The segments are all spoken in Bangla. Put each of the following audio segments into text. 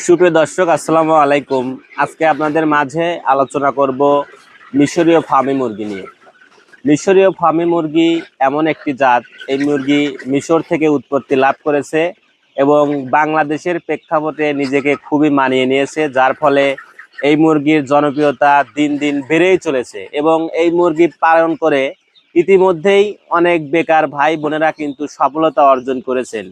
সুপ্রিয় দর্শক, আসসালামু আলাইকুম। আজকে আপনাদের মাঝে আলোচনা করব মিশরীয় ফার্মি মুরগি নিয়ে। মিশরীয় ফার্মি মুরগি এমন একটি জাত, এই মুরগি মিশর থেকে উৎপত্তি লাভ করেছে এবং বাংলাদেশের প্রেক্ষাপটে নিজেকে খুবই মানিয়ে নিয়েছে, যার ফলে এই মুরগির জনপ্রিয়তা দিন দিন বেড়েই চলেছে এবং এই মুরগি পালন করে ইতিমধ্যেই অনেক বেকার ভাই বোনেরা কিন্তু সফলতা অর্জন করেছেন।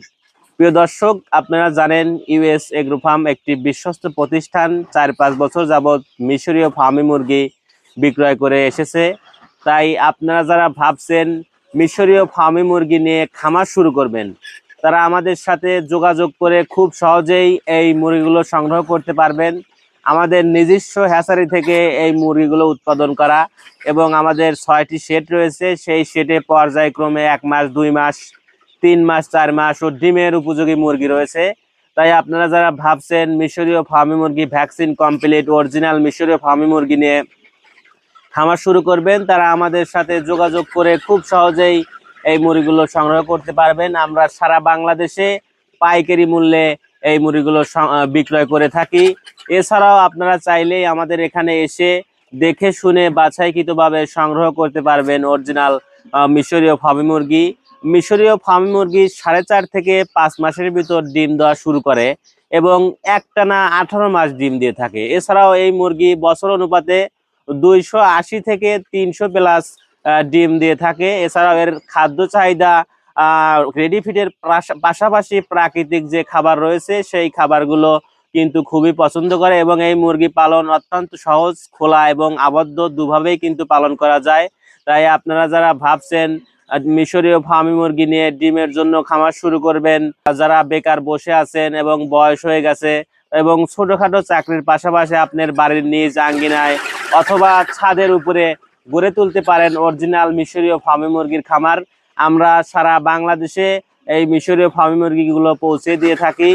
প্রিয় দর্শক, আপনারা জানেন ইউএস এগ্রো ফার্ম একটি বিশ্বস্ত প্রতিষ্ঠান। 4-5 বছর যাবৎ মিশরীয় ফার্মি মুরগি বিক্রয় করে এসেছে। তাই আপনারা যারা ভাবছেন মিশরীয় ফার্মি মুরগি নিয়ে খামার শুরু করবেন, তারা আমাদের সাথে যোগাযোগ করে খুব সহজেই এই মুরগিগুলো সংগ্রহ করতে পারবেন। আমাদের নিজস্ব হ্যাচারি থেকে এই মুরগিগুলো উৎপাদন করা এবং আমাদের 6টি শেড রয়েছে। সেই শেডে পর্যায়ক্রমে 1 মাস, 2 মাস, 3 মাস, 4 মাস ও ডিমের উপযোগী মুরগি রয়েছে। তাই আপনারা যারা ভাবছেন মিশরীয় ফার্মি মুরগি ভ্যাকসিন কমপ্লিট অরিজিনাল মিশরীয় ফার্মি মুরগি নিয়ে খামার শুরু করবেন, তারা আমাদের সাথে যোগাযোগ করে খুব সহজেই এই মুরগিগুলো সংগ্রহ করতে পারবেন। আমরা সারা বাংলাদেশে পাইকারি মূল্যে এই মুরগিগুলো বিক্রয় করে থাকি। এছাড়াও আপনারা চাইলেই আমাদের এখানে এসে দেখে শুনে বাছাইকৃতভাবে সংগ্রহ করতে পারবেন অরিজিনাল মিশরীয় ফার্মি মুরগি। মিশরীয় ফার্মি মুরগি 4.5 থেকে 5 মাসের ভিতর ডিম দেওয়া শুরু করে এবং একটানা 18 মাস ডিম দিয়ে থাকে। এছাড়াও এই মুরগি বছর অনুপাতে 280 থেকে 300 প্লাস ডিম দিয়ে থাকে। এছাড়াও এর খাদ্য চাহিদা রেডি ফিডের পাশাপাশি প্রাকৃতিক যে খাবার রয়েছে সেই খাবারগুলো কিন্তু খুবই পছন্দ করে এবং এই মুরগি পালন অত্যন্ত সহজ, খোলা এবং আবদ্ধ দুভাবেই কিন্তু পালন করা যায়। তাই আপনারা যারা ভাবছেন মিশরীয় ফার্মি মুরগি নিয়ে ডিমের জন্য খামার শুরু করবেন, যারা বেকার বসে আছেন এবং বয়স হয়ে গেছে এবং ছোটখাটো চাকরির পাশাপাশি আপনার বাড়ির নিজ আঙ্গিনায় অথবা ছাদের উপরে গড়ে তুলতে পারেন অরিজিনাল মিশরীয় ফার্মি মুরগির খামার, আমরা সারা বাংলাদেশে এই মিশরীয় ফার্মি মুরগিগুলো পৌঁছে দিয়ে থাকি।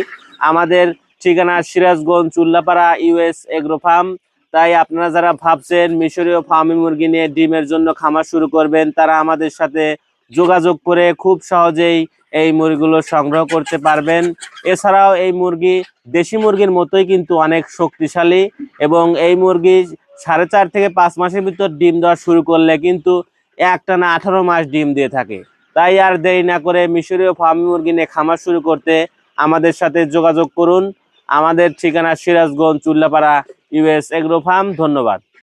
আমাদের ঠিকানা Sirajganj, Chullapara, US agro farm. তাই আপনারা যারা ভাবছেন মিশরীয় ফার্মি মুরগি নিয়ে ডিমের জন্য খামার শুরু করবেন, তারা আমাদের সাথে যোগাযোগ করে খুব সহজেই এই মুরগিগুলো সংগ্রহ করতে পারবেন। এছাড়াও এই মুরগি দেশি মুরগির মতোই কিন্তু অনেক শক্তিশালী এবং এই মুরগি 4.5 থেকে 5 মাসের ভিতর ডিম দেওয়া শুরু করলে কিন্তু একটানা 18 মাস ডিম দিয়ে থাকে। তাই আর দেরি না করে মিশরীয় ফার্মি মুরগি নিয়ে খামার শুরু করতে আমাদের সাথে যোগাযোগ করুন। আমাদের ঠিকানা Sirajganj, Chullapara, US agro farm. ধন্যবাদ।